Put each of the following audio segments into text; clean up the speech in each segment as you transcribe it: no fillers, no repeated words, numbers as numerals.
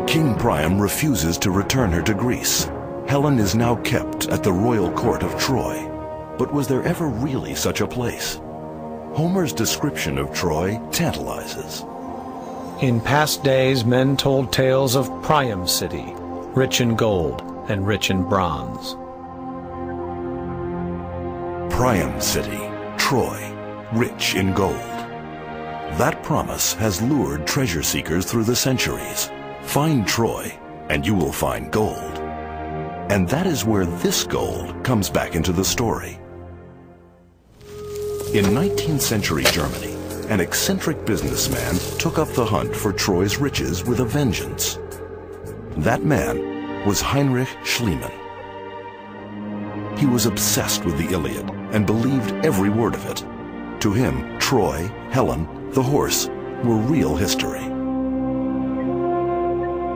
King Priam refuses to return her to Greece. Helen is now kept at the royal court of Troy. But was there ever really such a place? Homer's description of Troy tantalizes. In past days, men told tales of Priam city, rich in gold and rich in bronze. Priam city, Troy, rich in gold. That promise has lured treasure seekers through the centuries. Find Troy, and you will find gold. And that is where this gold comes back into the story. In 19th century Germany, an eccentric businessman took up the hunt for Troy's riches with a vengeance. That man was Heinrich Schliemann. He was obsessed with the Iliad and believed every word of it. To him, Troy, Helen, the horse were real history.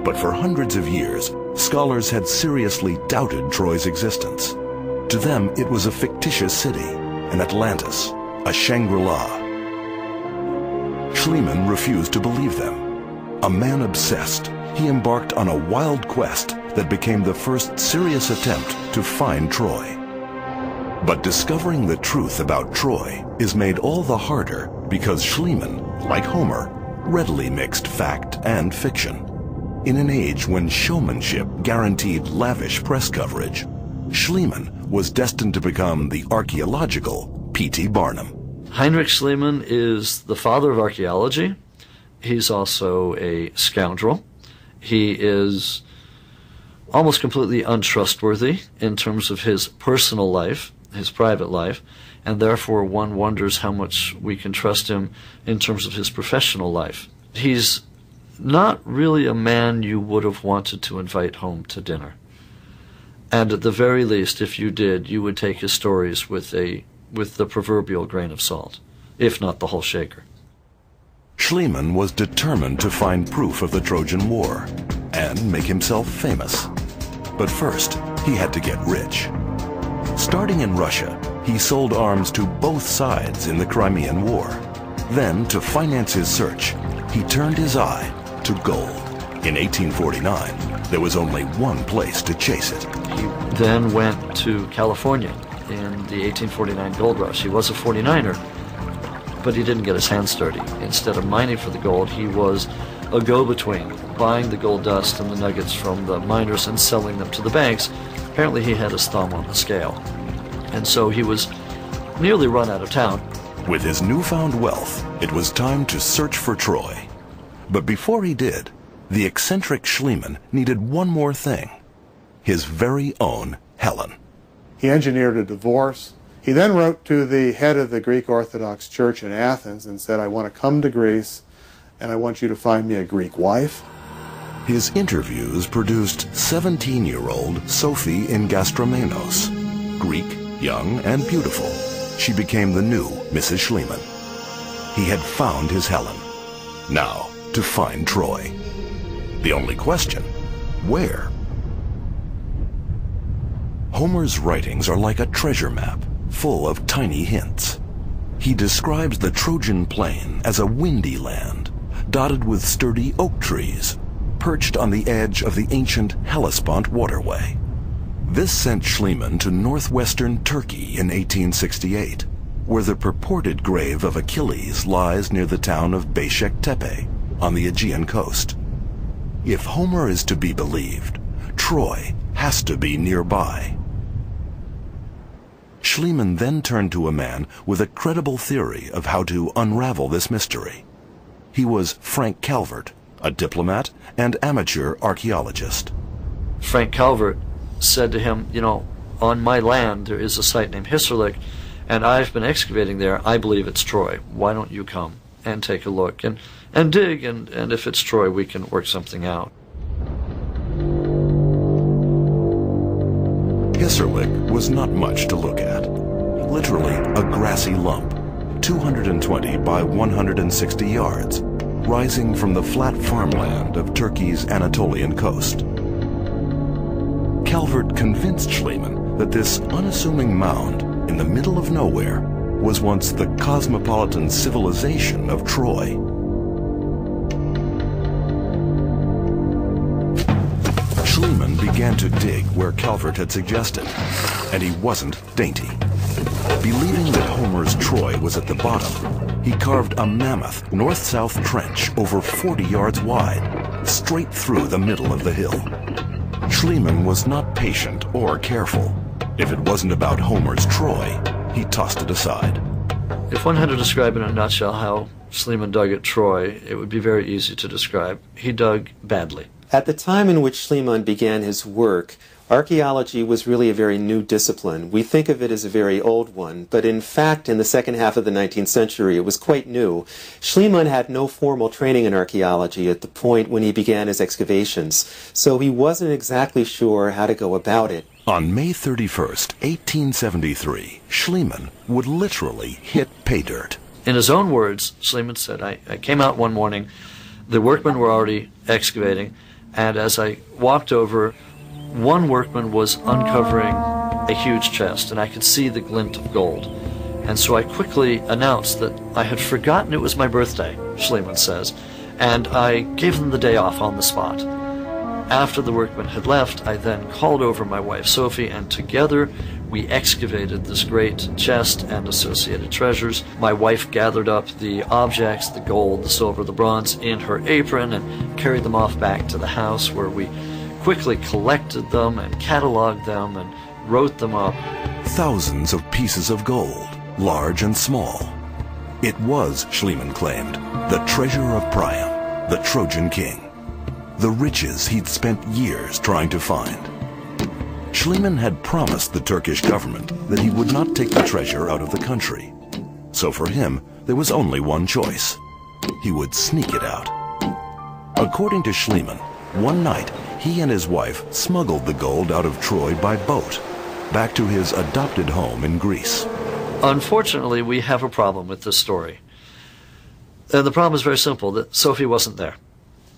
But for hundreds of years, scholars had seriously doubted Troy's existence. To them, it was a fictitious city, an Atlantis, a Shangri-La. Schliemann refused to believe them. A man obsessed, he embarked on a wild quest that became the first serious attempt to find Troy. But discovering the truth about Troy is made all the harder because Schliemann, like Homer, readily mixed fact and fiction. In an age when showmanship guaranteed lavish press coverage, Schliemann was destined to become the archaeological P.T. Barnum. Heinrich Schliemann is the father of archaeology. He's also a scoundrel. He is almost completely untrustworthy in terms of his personal life, his private life, and therefore one wonders how much we can trust him in terms of his professional life. He's not really a man you would have wanted to invite home to dinner. And at the very least, if you did, you would take his stories with the proverbial grain of salt, if not the whole shaker. Schliemann was determined to find proof of the Trojan War and make himself famous. But first, he had to get rich. Starting in Russia, he sold arms to both sides in the Crimean War. Then, to finance his search, he turned his eye to gold. In 1849, there was only one place to chase it. He then went to California in the 1849 gold rush. He was a 49er, but he didn't get his hands dirty. Instead of mining for the gold, he was a go-between, buying the gold dust and the nuggets from the miners and selling them to the banks. Apparently he had his thumb on the scale. And so he was nearly run out of town. With his newfound wealth, it was time to search for Troy. But before he did, the eccentric Schliemann needed one more thing: his very own Helen. He engineered a divorce. He then wrote to the head of the Greek Orthodox Church in Athens and said, I want to come to Greece, and I want you to find me a Greek wife. His interviews produced 17-year-old Sophie in Gastromenos. Greek, young, and beautiful, she became the new Mrs. Schliemann. He had found his Helen. Now, to find Troy. The only question, where? Homer's writings are like a treasure map, full of tiny hints. He describes the Trojan plain as a windy land, dotted with sturdy oak trees, perched on the edge of the ancient Hellespont waterway. This sent Schliemann to northwestern Turkey in 1868, where the purported grave of Achilles lies near the town of Beşik Tepe, on the Aegean coast. If Homer is to be believed, Troy has to be nearby. Schliemann then turned to a man with a credible theory of how to unravel this mystery. He was Frank Calvert, a diplomat and amateur archaeologist. Frank Calvert said to him, you know, on my land there is a site named Hisarlik, and I've been excavating there. I believe it's Troy. Why don't you come and take a look and dig, and if it's Troy, we can work something out. Hisarlik was not much to look at. Literally a grassy lump, 220 by 160 yards, rising from the flat farmland of Turkey's Anatolian coast. Calvert convinced Schliemann that this unassuming mound in the middle of nowhere was once the cosmopolitan civilization of Troy. Schliemann began to dig where Calvert had suggested, and he wasn't dainty. Believing that Homer's Troy was at the bottom, he carved a mammoth north-south trench over 40 yards wide, straight through the middle of the hill. Schliemann was not patient or careful. If it wasn't about Homer's Troy, he tossed it aside. If one had to describe in a nutshell how Schliemann dug at Troy, it would be very easy to describe. He dug badly. At the time in which Schliemann began his work, archaeology was really a very new discipline. We think of it as a very old one, but in fact, in the second half of the 19th century, it was quite new. Schliemann had no formal training in archaeology at the point when he began his excavations, so he wasn't exactly sure how to go about it. On May 31st, 1873, Schliemann would literally hit pay dirt. In his own words, Schliemann said, I came out one morning, the workmen were already excavating, and as I walked over, one workman was uncovering a huge chest, and I could see the glint of gold. And so I quickly announced that I had forgotten it was my birthday, Schliemann says, and I gave them the day off on the spot. After the workmen had left, I then called over my wife Sophie, and together we excavated this great chest and associated treasures. My wife gathered up the objects, the gold, the silver, the bronze, in her apron and carried them off back to the house, where we quickly collected them and cataloged them and wrote them up. Thousands of pieces of gold, large and small. It was, Schliemann claimed, the treasure of Priam, the Trojan king. The riches he'd spent years trying to find. Schliemann had promised the Turkish government that he would not take the treasure out of the country. So for him, there was only one choice. He would sneak it out. According to Schliemann, one night, he and his wife smuggled the gold out of Troy by boat, back to his adopted home in Greece. Unfortunately, we have a problem with this story. And the problem is very simple, that Sophie wasn't there.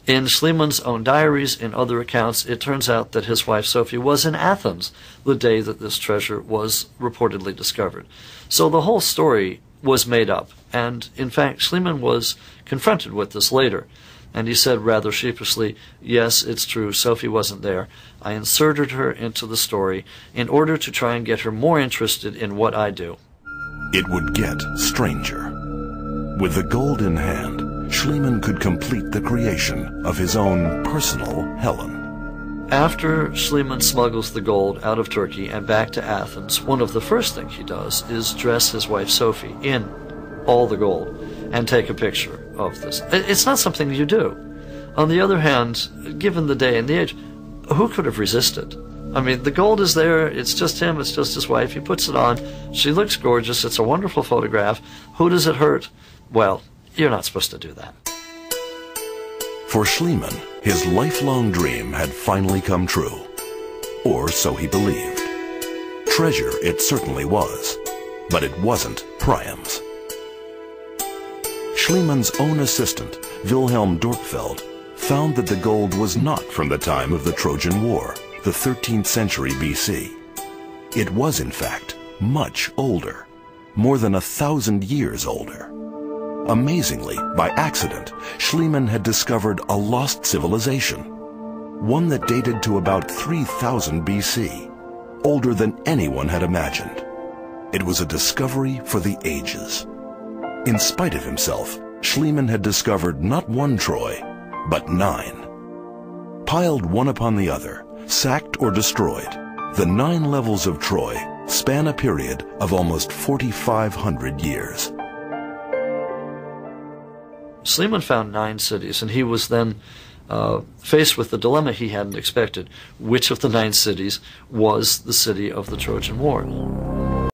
In Schliemann's own diaries, in other accounts, it turns out that his wife Sophie was in Athens the day that this treasure was reportedly discovered. So the whole story was made up, and in fact Schliemann was confronted with this later, and he said rather sheepishly, yes, it's true, Sophie wasn't there. I inserted her into the story in order to try and get her more interested in what I do. It would get stranger. With the gold in hand, Schliemann could complete the creation of his own personal Helen. After Schliemann smuggles the gold out of Turkey and back to Athens, one of the first things he does is dress his wife Sophie in all the gold and take a picture of this. It's not something you do. On the other hand, given the day and the age, who could have resisted? I mean, the gold is there, it's just him, it's just his wife, he puts it on, she looks gorgeous, it's a wonderful photograph. Who does it hurt? Well, you're not supposed to do that. For Schliemann, his lifelong dream had finally come true. Or so he believed. Treasure it certainly was, but it wasn't Priam's. Schliemann's own assistant, Wilhelm Dorpfeld, found that the gold was not from the time of the Trojan War, the 13th century BC. It was, in fact, much older, more than 1,000 years older. Amazingly, by accident, Schliemann had discovered a lost civilization, one that dated to about 3000 BC, older than anyone had imagined. It was a discovery for the ages. In spite of himself, Schliemann had discovered not one Troy, but 9. Piled one upon the other, sacked or destroyed, the 9 levels of Troy span a period of almost 4,500 years. Schliemann found 9 cities, and he was then faced with the dilemma he hadn't expected. Which of the 9 cities was the city of the Trojan War?